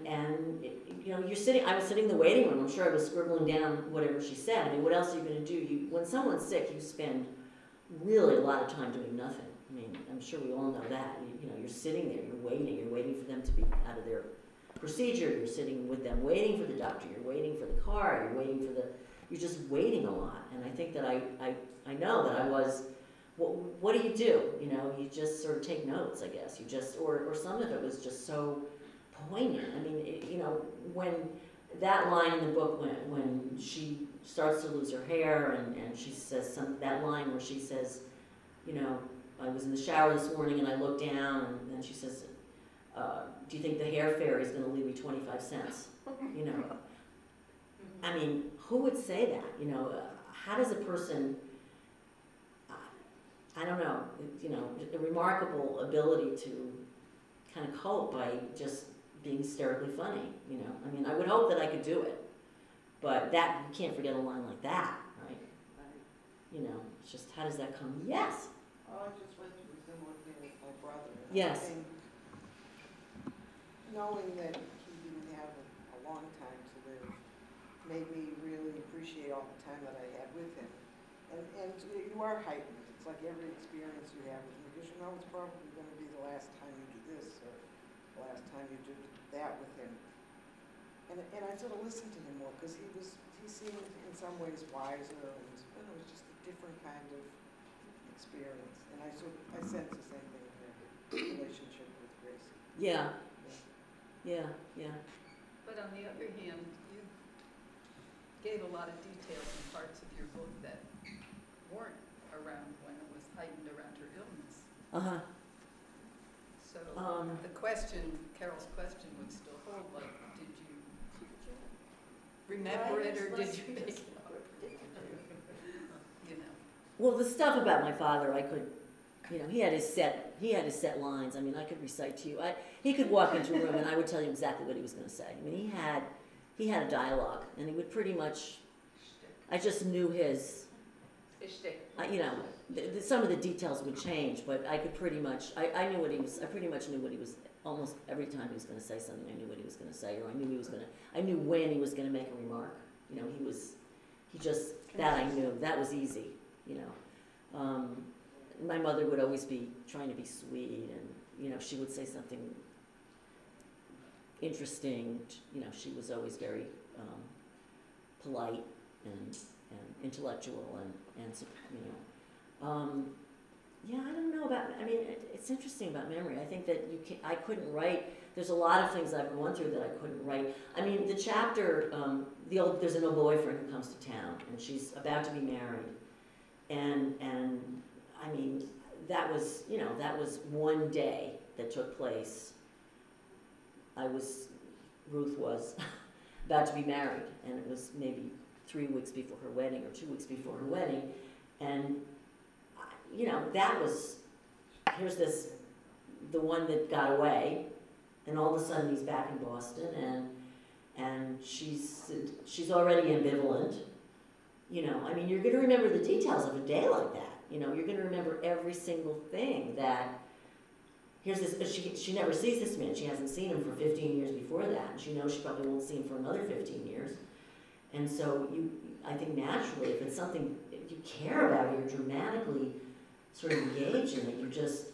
you know, I was sitting in the waiting room. I'm sure I was scribbling down whatever she said. I mean, what else are you gonna do? When someone's sick, you spend really a lot of time doing nothing. I mean, I'm sure we all know that. You know, you're sitting there, you're waiting for them to be out of their procedure, you're sitting with them waiting for the doctor, you're waiting for the car, you're just waiting a lot. And I think that I know that I was what do? You know, you just sort of take notes, I guess. You just, or some of it was just so poignant. I mean, you know, when that line in the book, when she starts to lose her hair, and she says that line where she says, you know, I was in the shower this morning and I looked down, and then she says, do you think the hair fairy is going to leave me 25 cents? You know, I mean, who would say that? You know, how does a person, I don't know, you know, a remarkable ability to kind of cope by just being hysterically funny, you know. I mean, I would hope that I could do it, but that, you can't forget a line like that, right? You know, it's just, how does that come? Yes? I just went through a similar thing with my brother. Yes. I think knowing that he didn't have a long time to live made me really appreciate all the time that I had with him. And you are heightened. It's like every experience you have with him, because you know it's probably going to be the last time you do this or the last time you do that with him. And I sort of listened to him more because he seemed in some ways wiser, and it was just a different kind of experience. And I sense the same thing in your relationship with Gracie. Yeah. Yeah. But on the other hand, you gave a lot of details in parts of your book that weren't around when it was heightened around her illness. Uh-huh. So the question, Carol's question would still hold, like, did you remember it or did you make it up? You know. Well, the stuff about my father, I could, you know, he had his set lines. I mean, I could recite to you. He could walk into a room and I would tell you exactly what he was going to say. I mean, he had a dialogue, and he would pretty much, I just knew his shtick. You know, some of the details would change, but I could pretty much, I knew what he was, I pretty much knew what he was, almost every time he was going to say something, I knew what he was going to say, or I knew when he was going to make a remark. You know, that I knew, that was easy, you know. My mother would always be trying to be sweet, and, you know, she would say something interesting. You know, she was always very polite and intellectual, and you know. Yeah, I don't know about, I mean, it's interesting about memory. I think that I couldn't write, there's a lot of things I've gone through that I couldn't write. I mean, the chapter, there's an old boyfriend who comes to town, and she's about to be married. And I mean, that was, you know, that was one day that took place. Ruth was about to be married, and it was maybe 3 weeks before her wedding, or 2 weeks before her wedding. And, you know, here's the one that got away, and all of a sudden he's back in Boston, and she's already ambivalent. You know, I mean, you're going to remember the details of a day like that. You know, you're going to remember every single thing that, here's this, she never sees this man. She hasn't seen him for 15 years before that, and she knows she probably won't see him for another 15 years. And so I think naturally, if it's something you care about, you're dramatically sort of engaged in it, you just,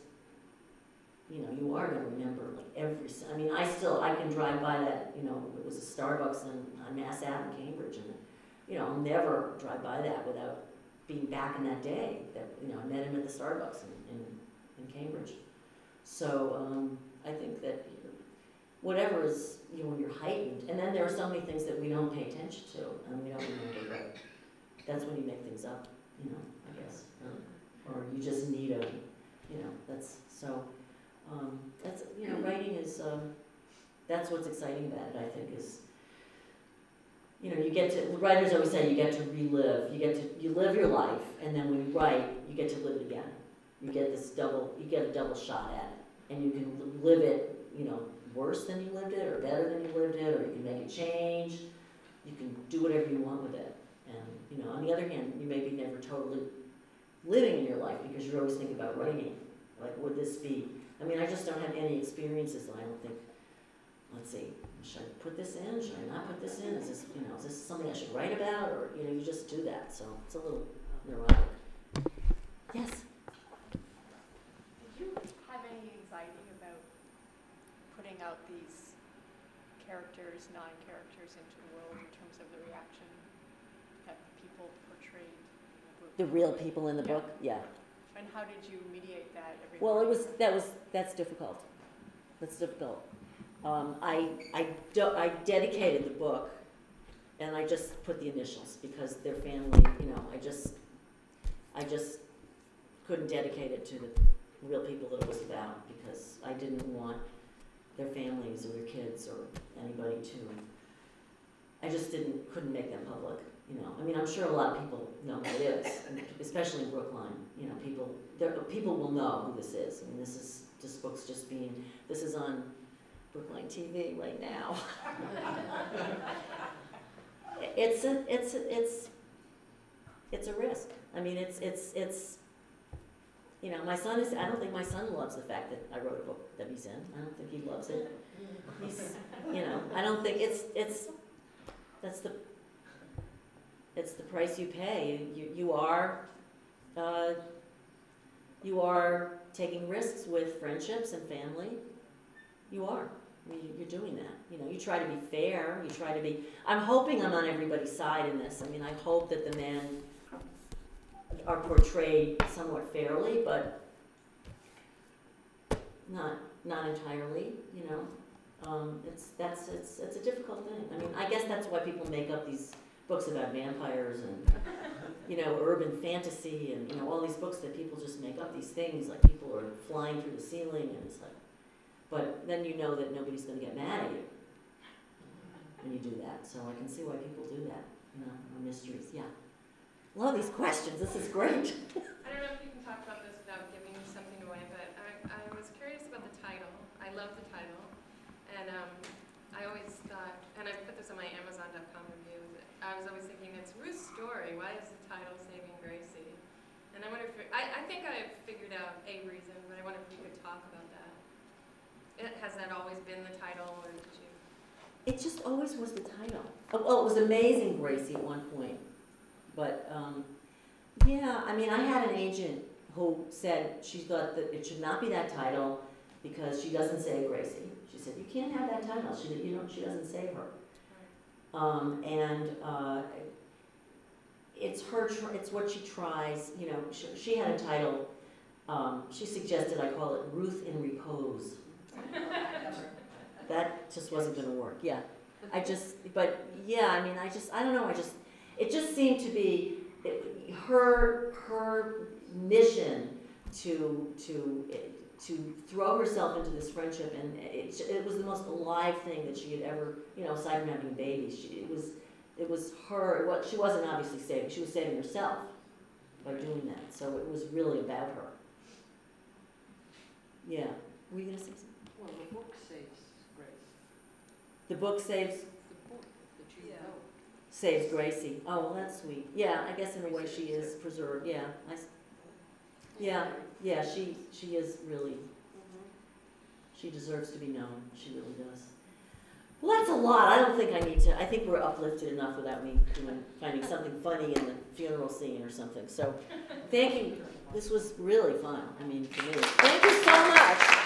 you know, you are going to remember like I mean, I can drive by that, you know, it was a Starbucks on Mass Ave in Cambridge, and, you know, I'll never drive by that without being back in that day that, you know, I met him at the Starbucks in Cambridge. So I think that whatever is, you know, when you're heightened, and then there are so many things that we don't pay attention to, and we don't remember that. That's when you make things up, you know, I guess. Or you just need you know, that's you know, writing is, that's what's exciting about it, I think, is, you know, writers always say you get to relive, you live your life, and then when you write, you get to live it again. You get a double shot at it, and you can live it, you know, worse than you lived it, or better than you lived it, or you can make it change. You can do whatever you want with it. And, you know, on the other hand, you may be never totally living in your life because you're always thinking about writing. Like, would this be, I mean, I just don't have any experiences that I don't think, let's see, should I put this in? Should I not put this in? Is this something I should write about? Or, you know, you just do that. So it's a little neurotic. Yes? Did you have any anxiety about putting out these characters, non-characters into the world in terms of the reaction that the people portrayed in the book? The real people in the book? Yeah. Trying And how did you mediate that? Well, that's difficult. That's difficult. I dedicated the book, and I just put the initials because their family, you know, I just couldn't dedicate it to the real people that it was about because I didn't want their families or their kids or anybody to. I just couldn't make them public. You know, I mean, I'm sure a lot of people know who it is, especially in Brookline. You know, people will know who this is. I mean, this book's just this is on Brookline TV right now. It's a risk. I mean, it's you know, my son I don't think my son loves the fact that I wrote a book that he's in. I don't think he loves it. He's, you know, I don't think it's the price you pay. You are taking risks with friendships and family. You are. I mean, you're doing that. You know, you try to be fair. You try to be. I'm hoping I'm on everybody's side in this. I mean, I hope that the men are portrayed somewhat fairly, but not entirely. You know, it's a difficult thing. I mean, I guess that's why people make up these books about vampires and, you know, urban fantasy and, you know, all these books that people just make up these things, like people are flying through the ceiling and it's like, but then you know that nobody's going to get mad at you when you do that. So I can see why people do that, you know, mysteries. Yeah. Love these questions. This is great. I don't know if you can talk about this without giving something away, but I was curious about the title. I love the title. And I always thought, and I put this on my Amazon.com review, I was always thinking, it's Ruth's story. Why is the title Saving Gracie? And I wonder if, I think I've figured out a reason, but I wonder if you could talk about that. Has that always been the title, or did you? It just always was the title. Oh, it was Amazing Gracie at one point. But, yeah, I mean, I had an agent who said she thought that it should not be that title because she doesn't save Gracie. She said, you can't have that title. She doesn't save her. It's it's what she tries. You know, she had a title. She suggested I call it Ruth in Repose. That just wasn't going to work. Yeah, but yeah, I mean, I don't know. It just seemed to be her mission to throw herself into this friendship, and it was the most alive thing that she had ever, you know, aside from having babies. It was her. She wasn't obviously saving. She was saving herself by doing that. So it was really about her. Yeah. Were you going to say something? Well, the book saves Grace. The book saves. The book that you wrote Saves Gracie. Oh, well, that's sweet. Yeah, I guess in a way she is preserved. Yeah. Yeah, she is really, she deserves to be known. She really does. Well, that's a lot. I don't think I think we're uplifted enough without me finding something funny in the funeral scene or something. So, thank you. This was really fun. I mean, for me. Thank you so much.